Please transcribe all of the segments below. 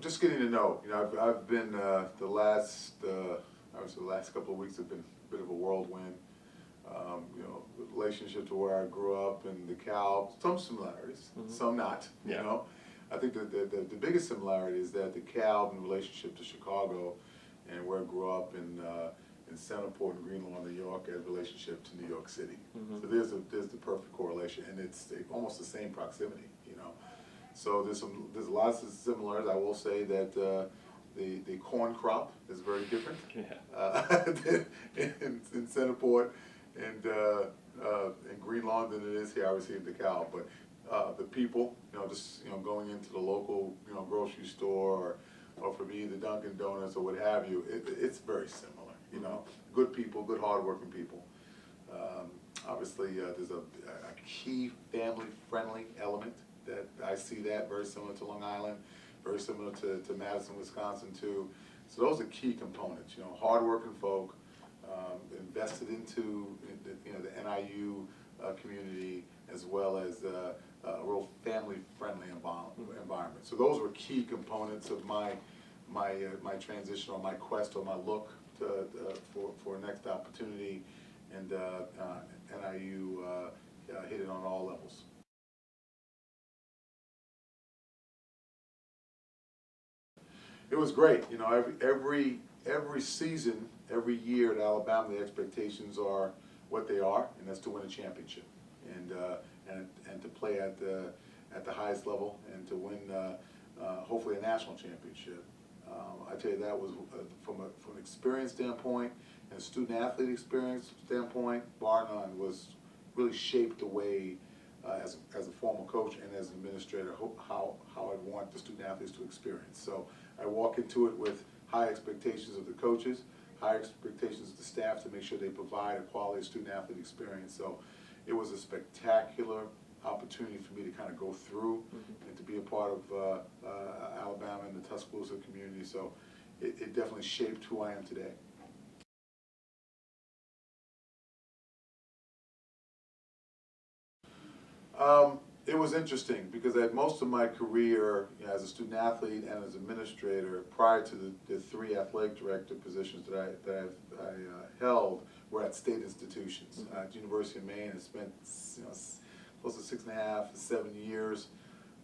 just getting to know. You know, I've been the last obviously the last couple of weeks have been a bit of a whirlwind. You know, relationship to where I grew up and the Cal, some similarities, some not. Yeah. You know, I think that the biggest similarity is that the Cal in relationship to Chicago, and where I grew up in Centerport and Greenlawn, New York, as relationship to New York City. So there's the perfect correlation, and it's almost the same proximity. You know, so there's lots of similarities. I will say that the corn crop is very different in Centerport and Greenlawn than it is here, obviously, in DeKalb. But the people, you know, just going into the local grocery store or for me the Dunkin' Donuts or what have you, it's very similar. You know, good people, good hardworking people. Obviously, there's a key family-friendly element that I see that very similar to Long Island, very similar to Madison, Wisconsin too. So those are key components. You know, hardworking folk, invested into the NIU community, as well as a real family-friendly environment. So those were key components of my transition or my quest or my look for a next opportunity, and NIU hit it on all levels. It was great. You know, every season, every year at Alabama, the expectations are what they are, and that's to win a championship, and to play at the highest level, and to win hopefully a national championship. I tell you, that was from an experience standpoint and a student athlete experience standpoint, bar none, was really shaped the way as a former coach and as an administrator how I want the student athletes to experience. So I walk into it with high expectations of the coaches, high expectations of the staff to make sure they provide a quality student athlete experience. So it was a spectacular opportunity for me to kind of go through and to be a part of Alabama and the Tuscaloosa community. So it definitely shaped who I am today. It was interesting because most of my career, as a student athlete and as administrator, prior to the three athletic director positions that I held, were at state institutions. At the University of Maine, I spent close to 6.5 to 7 years.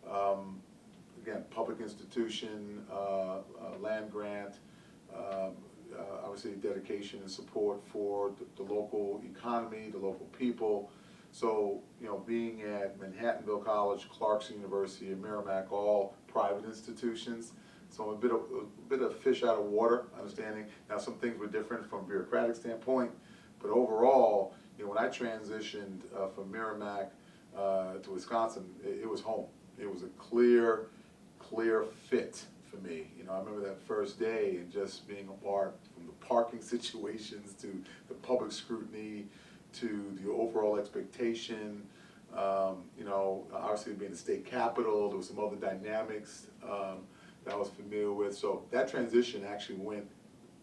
Again, public institution, land grant, obviously dedication and support for the local economy, the local people. So, being at Manhattanville College, Clarkson University, and Merrimack, all private institutions. So I'm a bit of fish out of water, understanding. Now some things were different from a bureaucratic standpoint, but overall, when I transitioned from Merrimack to Wisconsin, it was home. It was a clear fit for me. I remember that first day and just being apart from the parking situations to the public scrutiny to the overall expectation. Obviously being the state capital, there was some other dynamics that I was familiar with. So that transition actually went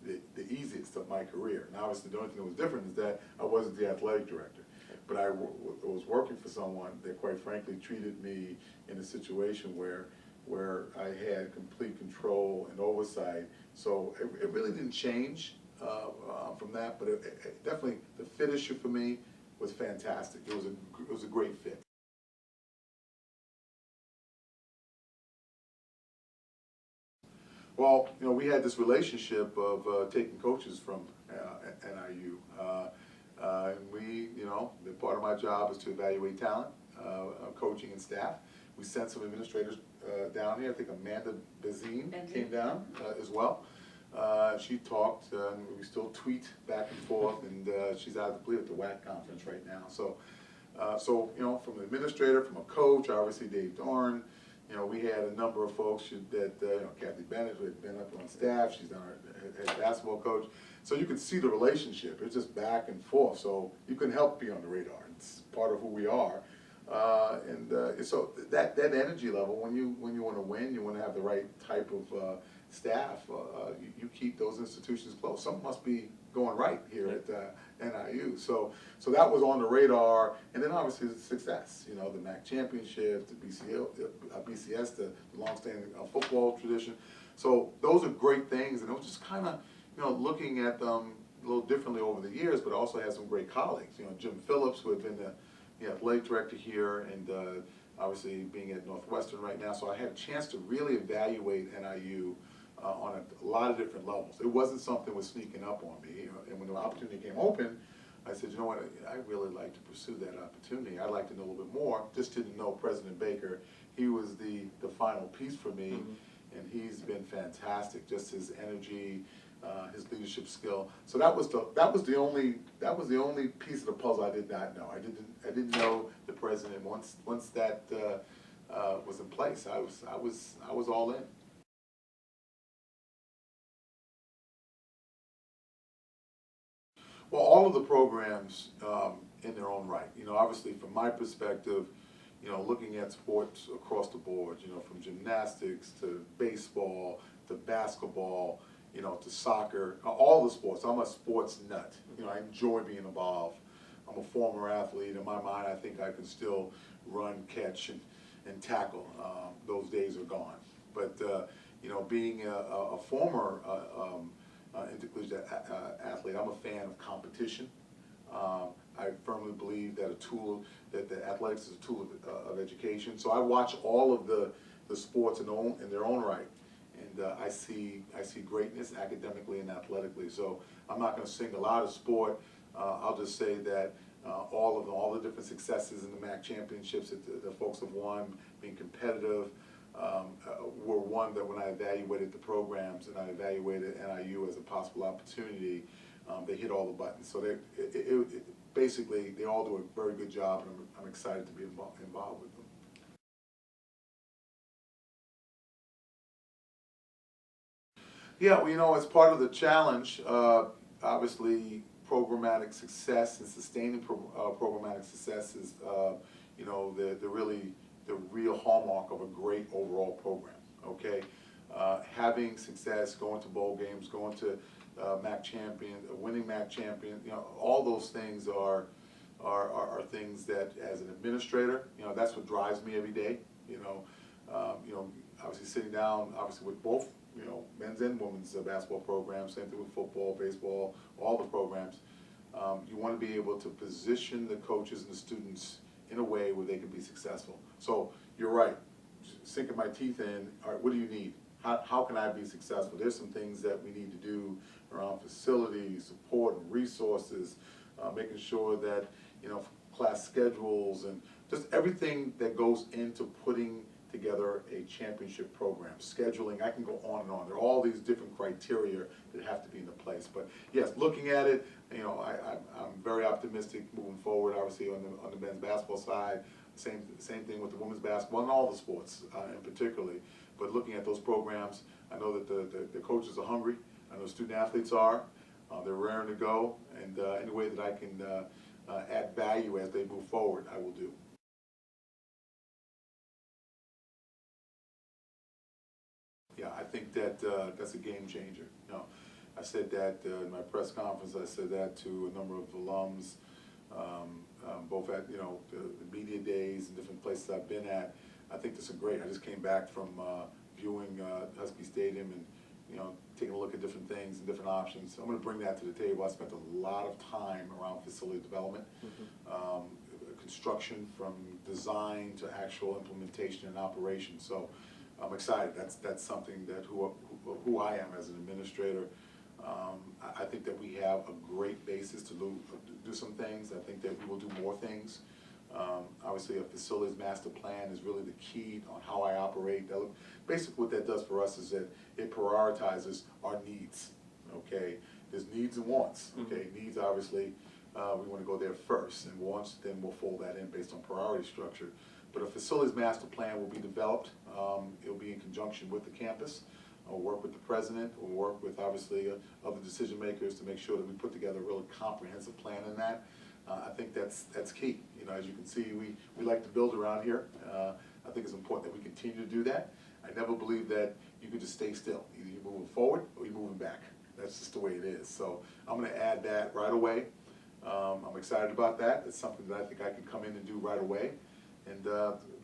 the easiest of my career. And obviously the only thing that was different is that I wasn't the athletic director. But I was working for someone that quite frankly treated me in a situation where I had complete control and oversight. So it really didn't change from that, but it definitely, the fit issue for me was fantastic. It was a great fit. Well, we had this relationship of taking coaches from NIU. And we, part of my job is to evaluate talent, coaching and staff. We sent some administrators down here. I think Amanda Bazine came down as well. She talked, and we still tweet back and forth, and she's out, I believe, at the WAC conference right now. So, from an administrator, from a coach, obviously Dave Dorn, we had a number of folks that, Kathy Bennett, who had been up on staff, she's our head basketball coach. So you could see the relationship. It's just back and forth. So you couldn't help be on the radar. It's part of who we are. So that energy level, when you want to win, you want to have the right type of staff, you keep those institutions close. Something must be going right here at NIU. So that was on the radar, and then obviously the success. The MAC championship, the BCS, the longstanding football tradition. So those are great things, and it was just kind of, looking at them a little differently over the years, but also had some great colleagues. Jim Phillips, who had been the athletic director here, and obviously being at Northwestern right now. So I had a chance to really evaluate NIU on a lot of different levels. It wasn't something that was sneaking up on me, and when the opportunity came open, I said, you know what, I'd really like to pursue that opportunity. I'd like to know a little bit more. Just didn't know President Baker. He was the final piece for me, and he's been fantastic. Just his energy, his leadership skill. So that was the only piece of the puzzle I did not know. I didn't know the president. Once that was in place, I was all in. Well, all of the programs in their own right. Obviously from my perspective, looking at sports across the board, from gymnastics to baseball to basketball, to soccer, all the sports. I'm a sports nut. I enjoy being involved. I'm a former athlete. In my mind, I think I can still run, catch, and tackle. Those days are gone. But being a former intercollegiate athlete, I'm a fan of competition. I firmly believe that the athletics is a tool of education. So I watch all of the sports in their own right, and I see greatness academically and athletically. So I'm not going to single out a sport. I'll just say that all the different successes in the MAC championships that the folks have won, being competitive, were one that when I evaluated the programs and I evaluated NIU as a possible opportunity, they hit all the buttons. So basically, they all do a very good job, and I'm excited to be involved with them. Yeah, well, as part of the challenge, obviously, programmatic success and sustaining programmatic success is, the real hallmark of a great overall program. Okay, having success, going to bowl games, going to MAC champion, winning MAC champion, all those things are things that, as an administrator, that's what drives me every day. Obviously sitting down, obviously with both, men's and women's basketball programs, same thing with football, baseball, all the programs. You want to be able to position the coaches and the students in a way where they can be successful. So you're right, sinking my teeth in, all right, what do you need? How can I be successful? There's some things that we need to do around facilities, support, and resources, making sure that, class schedules, and just everything that goes into putting together a championship program. Scheduling, I can go on and on. There are all these different criteria that have to be in place. But yes, looking at it, I'm very optimistic moving forward. Obviously on the men's basketball side, same thing with the women's basketball and all the sports in particularly. But looking at those programs, I know that the coaches are hungry. I know student athletes are. They're raring to go, and any way that I can add value as they move forward, I will do. Yeah, I think that that's a game changer. I said that in my press conference. I said that to a number of alums, both at the media days and different places I've been at. I think this is great. I just came back from viewing Husky Stadium and taking a look at different things and different options. So I'm going to bring that to the table. I spent a lot of time around facility development, construction, from design to actual implementation and operation. So I'm excited. That's something that who I am as an administrator. I think that we have a great basis to do some things. I think that we will do more things. Obviously, a facilities master plan is really the key on how I operate. Basically, what that does for us is that it prioritizes our needs. Okay, there's needs and wants. Okay, needs, obviously, we want to go there first, and wants, then we'll fold that in based on priority structure. But a facilities master plan will be developed. It'll be in conjunction with the campus. We'll work with the president. We'll work with, obviously, other decision makers to make sure that we put together a really comprehensive plan in that. I think that's key. As you can see, we like to build around here. I think it's important that we continue to do that. I never believe that you can just stay still. Either you're moving forward or you're moving back. That's just the way it is. So I'm going to add that right away. I'm excited about that. It's something that I think I can come in and do right away. And